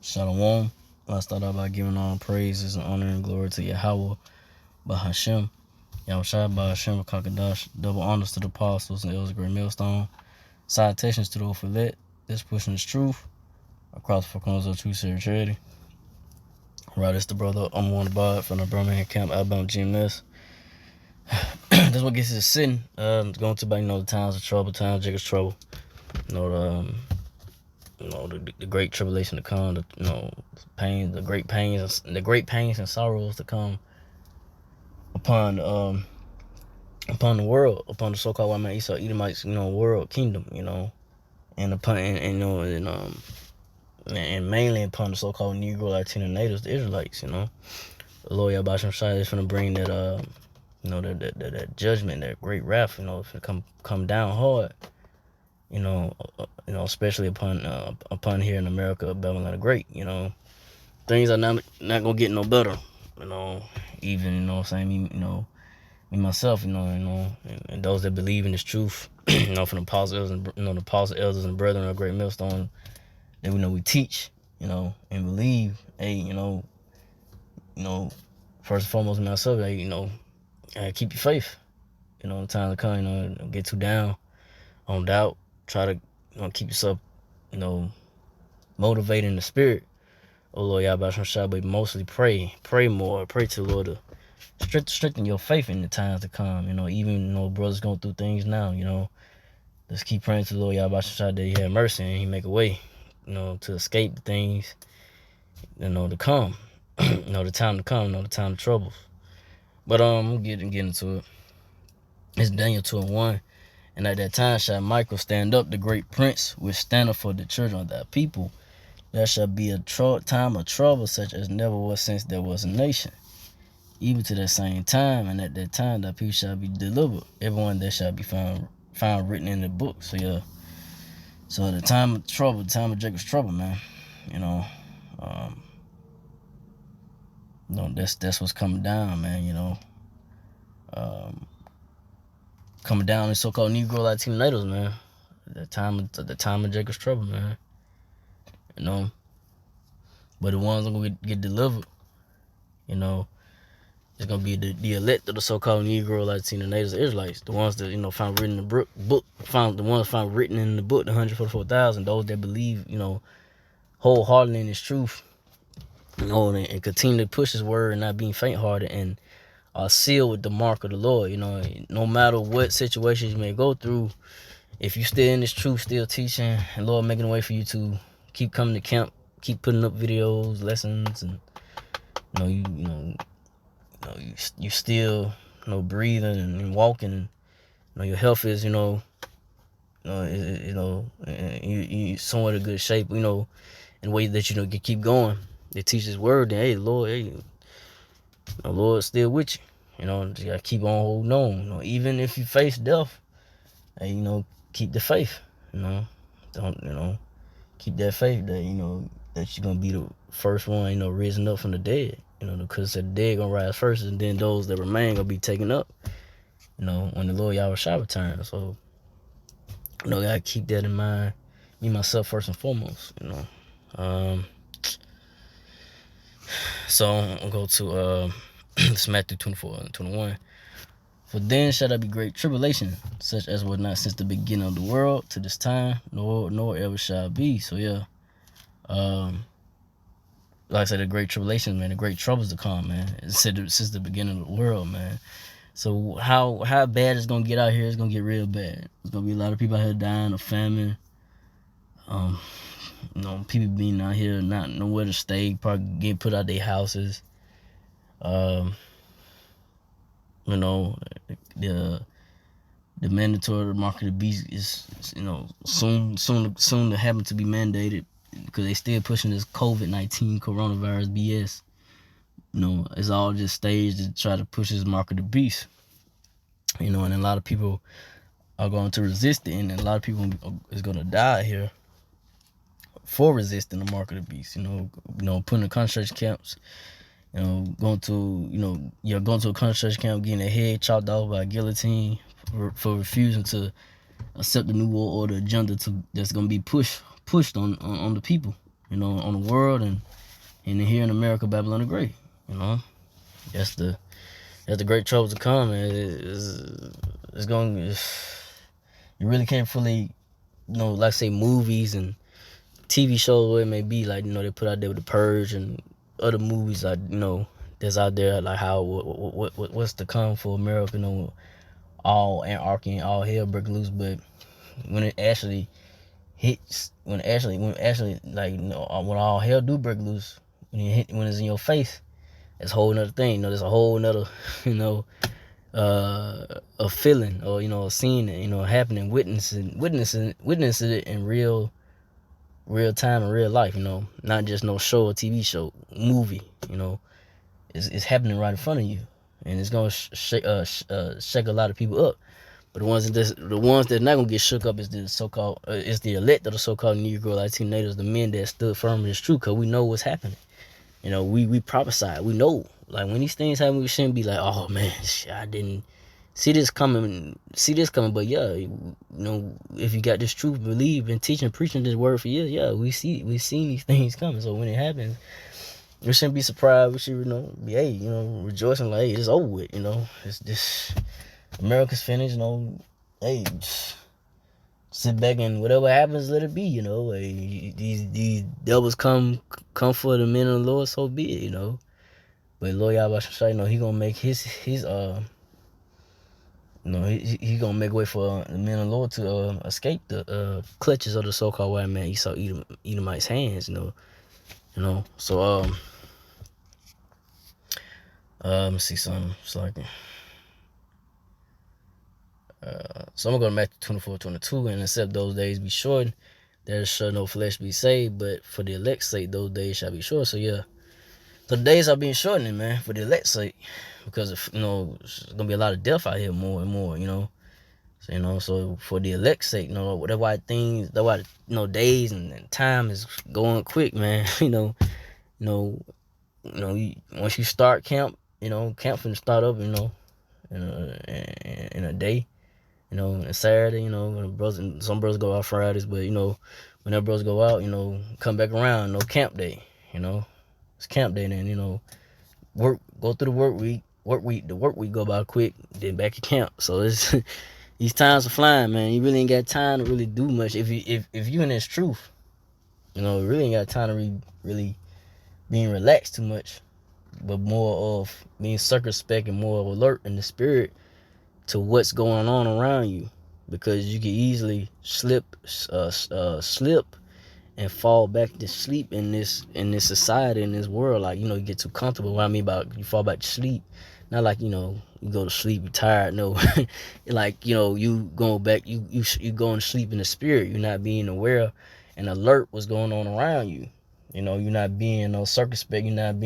Shalom. I start out by giving all praises and honor and glory to Yahweh, Bahashem, Yahushua, Bahashem, Kakadash, double honors to the apostles and elders of Great Millstone, salutations to the Ophelet, this pushing is truth, across the four corners of truth, charity. Right, it's the brother, I'm on the bod from the Birmingham Camp, Alabama GMS. This what gets us sitting, going to about, the times of trouble, times of Jacob's trouble, the great tribulation to come, the great pains and sorrows to come upon the world, upon the so-called white man Esau Edomites, world kingdom, and mainly upon the so-called Negro, Latino natives, the Israelites, The Lord Yahweh Shai is going to bring that that judgment, that great wrath, if it come down hard, especially upon here in America, Babylon the Great, things are not gonna get no better, even, what I'm saying, me myself, and those that believe in this truth, from the apostles and the apostle elders and brethren of Great Millstone, that we teach, and believe, hey, first and foremost myself, hey, keep your faith, in time to come, don't get too down on doubt, try to keep yourself, motivated in the spirit. Oh Lord, Yahweh Shai, but mostly pray more, pray to the Lord to strengthen your faith in the times to come. Even brothers going through things now. Let's keep praying to the Lord Yahweh Shai that He have mercy and He make a way, to escape the things, to come. The time to come, the time of troubles. But I'm getting into it. It's Daniel 2:1. And at that time shall Michael stand up, the great prince, which standeth for the children of thy people. There shall be a time of trouble such as never was since there was a nation. Even to that same time, and at that time thy people shall be delivered, everyone that shall be found written in the book. So yeah. So the time of trouble, the time of Jacob's trouble, man. That's what's coming down, man. Coming down in so-called Negro Latino natives, man. The time of Jacob's trouble, man. But the ones that gonna get delivered, it's gonna be the elect of the so-called Negro Latino natives Israelites, the ones that found written in the book, the ones found written in the book, the 144,000, those that believe, wholeheartedly in His truth, and continue to push His word and not being faint-hearted and are sealed with the mark of the Lord. No matter what situations you may go through, if you still in this truth, still teaching, and Lord making a way for you to keep coming to camp, keep putting up videos, lessons, and you still breathing and walking, your health is you somewhat in good shape, in a way that you can keep going. They teach His word, then hey Lord, Lord's still with you. You gotta keep on holding on. Even if you face death, hey, keep the faith. Don't keep that faith that that you're gonna be the first one, risen up from the dead. Because the dead gonna rise first, and then those that remain gonna be taken up. When the Lord Yahweh Shai returns. So, gotta keep that in mind. Me myself first and foremost. So I'll go to this Matthew 24:21. For then shall there be great tribulation, such as was not since the beginning of the world to this time, nor ever shall be. So yeah, like I said, the great tribulation, man, the great troubles to come, man. It's said since the beginning of the world, man. So how bad it's gonna get out here? It's gonna get real bad. There's gonna be a lot of people out here dying of famine. People being out here not nowhere to stay, probably getting put out their houses. The mandatory mark of the beast is soon to happen to be mandated, because they still pushing this COVID-19 coronavirus BS. It's all just staged to try to push this mark of the beast. And a lot of people are going to resist it, and a lot of people is going to die here for resisting the mark of the beast. Putting in concentration camps. Going to a concentration camp, getting a head chopped off by a guillotine for refusing to accept the new world order agenda that's going to be pushed on the people. on the world, and here in America, Babylon the Great. That's the great troubles to come, and it's going. You really can't fully, like say movies and TV shows, where it may be, like they put out there with The Purge and other movies, like that's out there, like how what's to come for America, all anarchy and all hell break loose. But when it actually hits, when all hell do break loose, when it's in your face, it's a whole nother thing. There's a whole nother a feeling, or a scene, happening, witnessing it in real time in real life. Not just no show or TV show, movie. It's happening right in front of you, and it's gonna shake a lot of people up. But the ones that not gonna get shook up is the so-called is the elect of the so-called Negro Latino natives, the men that stood firm in this truth, because we know what's happening. We prophesy. We know, like, when these things happen, we shouldn't be like, oh man, I didn't see this coming. But yeah, if you got this truth, believe, been teaching, preaching this word for years, yeah, we seen these things coming. So when it happens, we shouldn't be surprised. We should, be, hey, rejoicing, like, hey, it's over with. It's this, America's finished. Hey, sit back and whatever happens, let it be. Hey, these devils come for the men of the Lord, so be it. But Lord Yahweh Shai, he gonna make his he gonna make way for the men of the Lord to escape the clutches of the so-called white man Esau Edomite's hands. So let me see something. It's like, so I'm gonna go to Matthew 24:22, and except those days be shortened, there shall no flesh be saved, but for the elect's sake, those days shall be short. So yeah, so the days are being shortened, man, for the elect's sake, because there's gonna be a lot of death out here, more and more. So for the elect's sake, that's why days and time is going quick, man. Once you start camp, camp finna start up, in a day. And Saturday, some brothers go out Fridays, but when their brothers go out, come back around, camp day, it's camp day. Then go through the work week go by quick, then back to camp. So it's these times are flying, man. You really ain't got time to really do much if you in this truth. You really ain't got time to really being relaxed too much, but more of being circumspect and more alert in the spirit to what's going on around you, because you can easily slip and fall back to sleep in this society, in this world. Like, you get too comfortable. What I mean by you fall back to sleep, not like you go to sleep, you're tired. No, like you go back, you going to sleep in the spirit. You're not being aware and alert what's going on around you. You're not being circumspect. You're not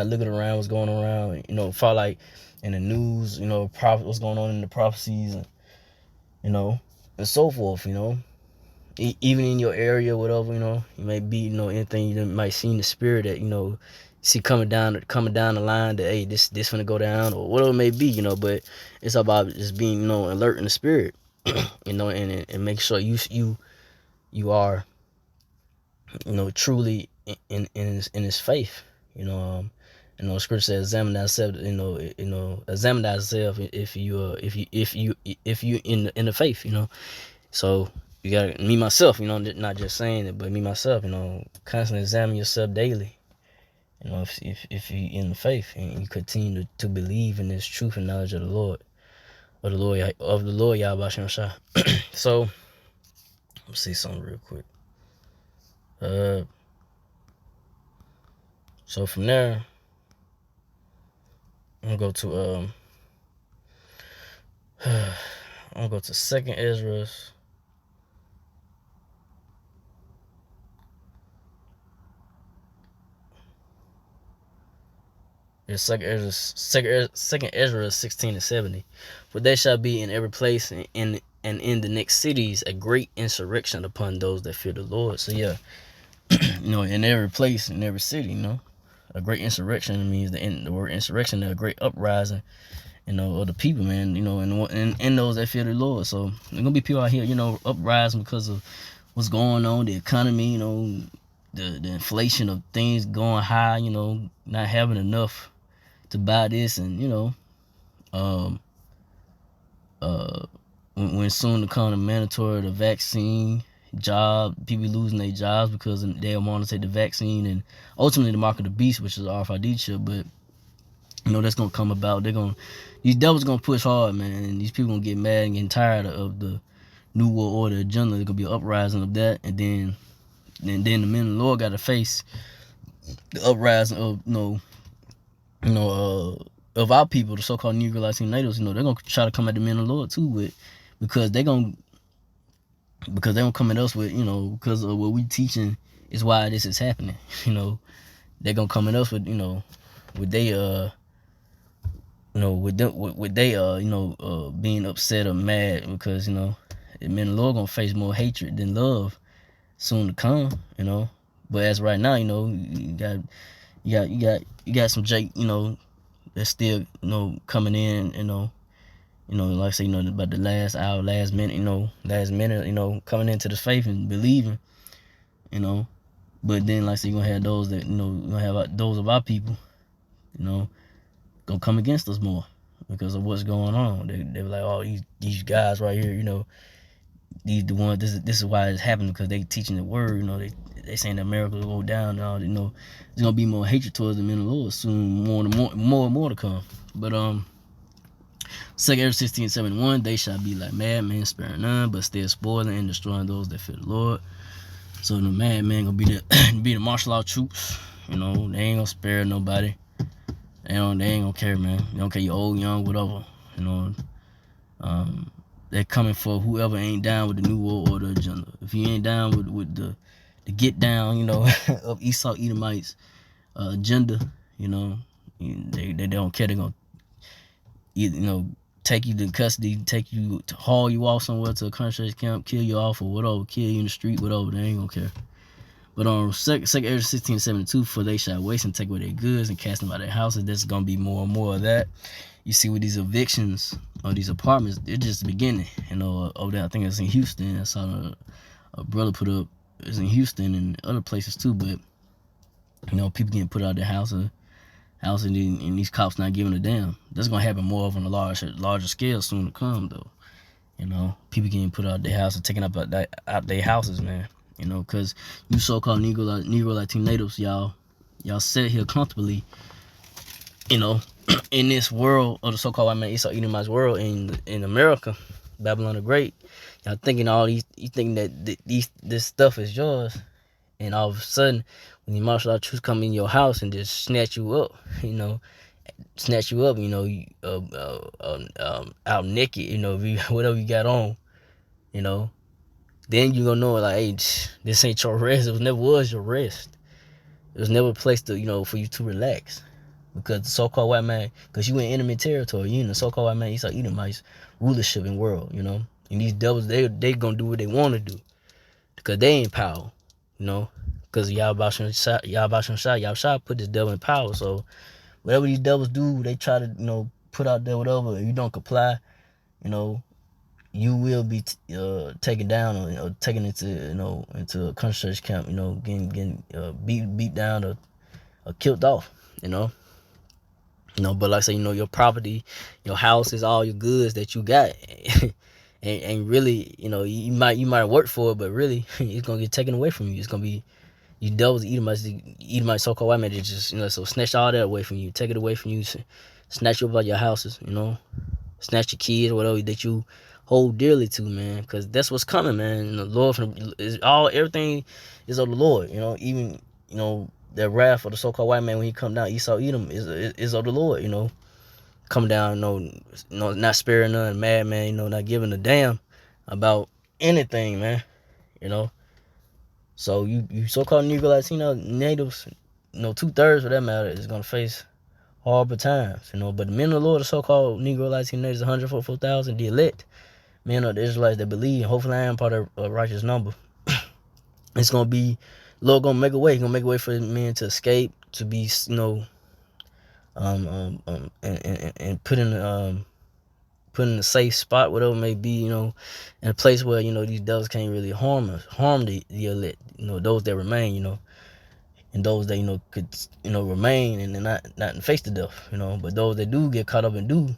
looking around what's going on around. Fall like in the news, what's going on in the prophecies, and so forth. Even in your area, whatever, you may be, anything you might see in the spirit that see coming down the line, that hey, this gonna go down, or whatever it may be, but it's about just being alert in the spirit, and make sure you are truly in his faith. Scripture says, examine thyself. Examine thyself if you in the faith. So you gotta, me myself, not just saying it, but me myself, constantly examine yourself daily. If you in the faith and you continue to believe in this truth and knowledge of the Lord, Yahweh Shai. So let's see something real quick. So from there, I'm gonna go to Second Ezra. Second Ezra 16-70. For there shall be in every place and in the next cities a great insurrection upon those that fear the Lord. So yeah, in every place, in every city, a great insurrection means the word insurrection, a great uprising, of the people, man, and those that fear the Lord. So there's gonna be people out here, uprising because of what's going on, the economy, the inflation of things going high, you know, not having enough to buy this, and you know, um, when soon to come the mandatory the vaccine, people losing their jobs because they don't want to take the vaccine, and ultimately the mark of the beast, which is the RFID chip. But you know that's gonna come about. These devils gonna push hard, man, and these people gonna get mad and getting tired of the New World Order agenda. There's gonna be an uprising of that, and then the men of the Lord got to face the uprising of of our people, the so-called Negro Latino natives. You know they're gonna try to come at the men of the Lord too, because they gonna come at us with, you know, because of what we teaching is why this is happening. You know, they're gonna come at us with, you know, with they being upset or mad because, you know, the men of the Lord gonna face more hatred than love soon to come, you know. But as right now, you know, you got some Jake, you know, that's still, you know, coming in, you know, like I say, you know, about the last hour, last minute, you know, coming into the faith and believing, you know. But then, like I say, you're gonna have those that, you know, you're gonna have those of our people, you know, gonna come against us more because of what's going on. They were like, oh, these guys right here, you know, these the ones. This is why it's happening, because they teaching the word. You know, they saying that America will go down and all. You know, there's gonna be more hatred towards the men of the Lord soon, more and more to come. But 2 Ezra 16:71, they shall be like madmen, sparing none, but still spoiling and destroying those that fear the Lord. So the madmen gonna be the martial law troops. You know, they ain't gonna spare nobody. They ain't gonna care, man. They don't care you old, young, whatever. You know, they're coming for whoever ain't down with the New World Order agenda. If you ain't down with the get down, you know, of Esau Edomites agenda, you know, they don't care. They're gonna, you know, take you to custody, take you to haul you off somewhere to a concentration camp, kill you off or whatever, kill you in the street, whatever. They ain't gonna care. But on 2 Ezra 16:72, for they shall waste and take away their goods and cast them out of their houses. There's gonna be more and more of that. You see, with these evictions of these apartments, it's just the beginning. You know, over there, I think it's in Houston. I saw a brother put up. It's in Houston and other places too. But you know, people getting put out of their house and these cops not giving a damn. That's gonna happen more of on a larger scale soon to come, though. You know, people getting put out of their house and taken out their houses, man. You know, because you so-called Negro Latino natives, y'all sit here comfortably, you know, in this world of the so-called white man Esau Edomite's world in America, Babylon the Great. Y'all thinking you thinking that this stuff is yours, and all of a sudden, when the martial law troops come in your house and just snatch you up, you know, out naked, you know, whatever you got on, you know, then you gonna know, like, hey, this ain't your rest. It never was your rest. It was never a place to, you know, for you to relax. Because the so-called white man, because you in enemy territory, you in the so-called white man Esau Edomite's rulership in world, you know. And these devils, they gonna do what they want to do, because they ain't power, you know. Because Yahweh Shah put this devil in power. So whatever these devils do, they try to, you know, put out there whatever. If you don't comply, you know, you will be taken down or taken into a concentration camp, you know, getting beat down or killed off, you know. You know, but like I say, you know, your property, your house is all your goods that you got. and really, you know, you might work for it, but really it's gonna get taken away from you. It's gonna be you devils, Edomite so-called white man, just, you know, so snatch all that away from you, take it away from you, snatch you about your houses, you know, snatch your kids or whatever that you hold dearly to, man, because that's what's coming, man. And the Lord everything is of the Lord, you know, even, you know, that wrath of the so-called white man when he come down, Esau Edom is of the Lord, you know, come down, you know, not sparing none, mad man, you know, not giving a damn about anything, man, you know. So you so-called Negro Latino natives, you know, 2/3 for that matter, is gonna face horrible times, you know. But the men of the Lord, the so-called Negro Latino natives, 144,000, the elect men of the Israelites that believe, hopefully I am part of a righteous number. It's gonna be, Lord gonna make a way. He's gonna make a way for men to escape, to be, you know, and put in put in a safe spot, whatever it may be, you know, in a place where, you know, these devils can't really harm the elect, you know, those that remain, you know, and those that, you know, could, you know, remain and not face the death, you know. But those that do get caught up and do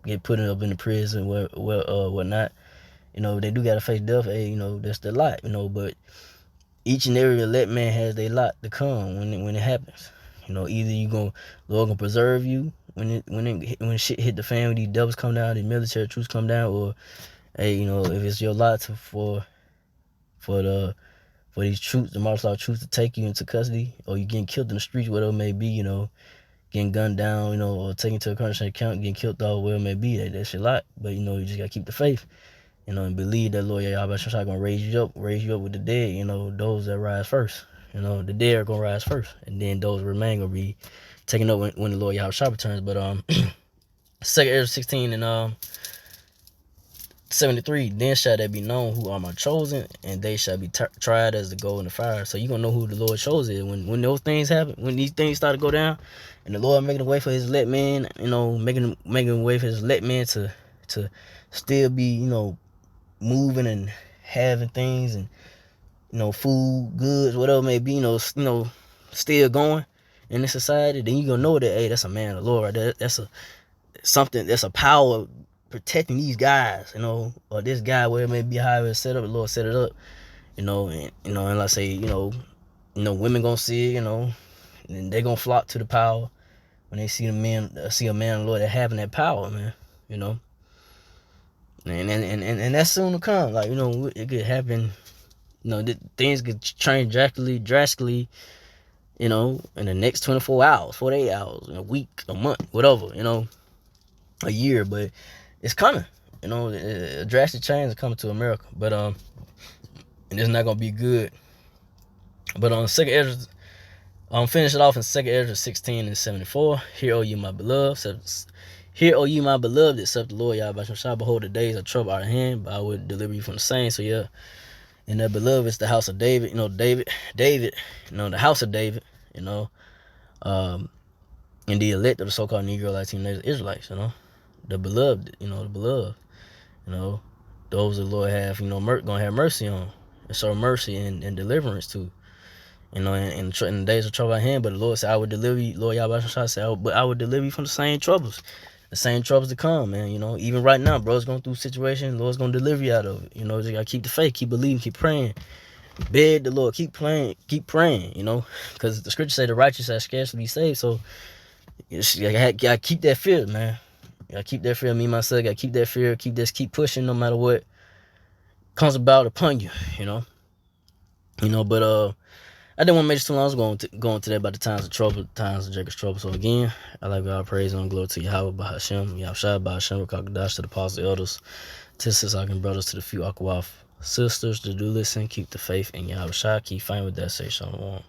get put up in the prison, whatnot, you know, they do gotta face death. Hey, you know, that's the lot, you know. But each and every elect man has their lot to come when it happens. You know, either Lord gonna preserve you when shit hit the fan, when these devils come down, the military troops come down, or hey, you know, if it's your lot for these troops, the martial law troops, to take you into custody, or you getting killed in the streets, whatever it may be, you know, getting gunned down, you know, or taken to a country account, getting killed off, whatever it may be, that's your lot. But you know, you just gotta keep the faith, you know, and believe that Lord Yahweh Shai gonna raise you up with the dead, you know, those that rise first. You know, the dead are gonna rise first, and then those remain gonna be taken up when the Lord Yahweh Shai returns. But 2 Ezra 16 and 73, then shall they be known who are my chosen, and they shall be tried as the gold in the fire. So you gonna know who the Lord chose is when those things happen, when these things start to go down, and the Lord making a way for his elect man, you know, making a way for his elect man to still be, you know, moving and having things, and you know, food, goods, whatever it may be, you know, still going in this society. Then you gonna know that, hey, that's a man of the Lord, right? That's a power protecting these guys, you know, or this guy, where it may be, however it's set up, the Lord set it up, you know, and like I say, you know, women gonna see it, you know, and they gonna flock to the power when they see a man of the Lord that having that power, man, you know, and that's soon to come. Like, you know, it could happen, you know, things could change drastically, you know, in the next 24 hours, 48 hours, in a week, a month, whatever, you know, a year, but it's coming. You know, a drastic change is coming to America, but and it's not gonna be good. But on second Ezra, finish it off in 2 Ezra 16 and 74. Hear, O you my beloved, hear, O you my beloved, except the Lord Yahweh Shai. Behold, the days of trouble are at hand, but I will deliver you from the same. So yeah, and that beloved is the house of David. You know, David, you know, the house of David. You know, and the elect of the so-called Negro, Latino, Israelites. You know, the beloved. You know, the beloved. You know, those the Lord have, you know, gonna have mercy on, and show mercy and deliverance to. You know, in the days of trouble at hand, but the Lord said, I would deliver you. Lord Yahweh said, but I would deliver you from the same troubles to come, man. You know, even right now, bro's going through situations, the Lord's gonna deliver you out of it. You know, just gotta keep the faith, keep believing, keep praying, beg the Lord, keep praying. You know, because the scripture say the righteous are scarcely be saved. So you gotta keep that fear, man. You gotta keep that fear. Me myself, gotta keep that fear. Keep pushing, no matter what comes about upon you. You know. But I didn't want to make this too long. I was going today about the times of trouble, times of Jacob's trouble. So again, I like God, praise and glory to Yahweh, Bahashem, Yahshua, Bahashem, Rakakadash, to the apostles, elders, to Sisakin brothers, to the few Akwaf sisters, to do listen, keep the faith in Yahweh Shai, keep fighting with that, say Shalom.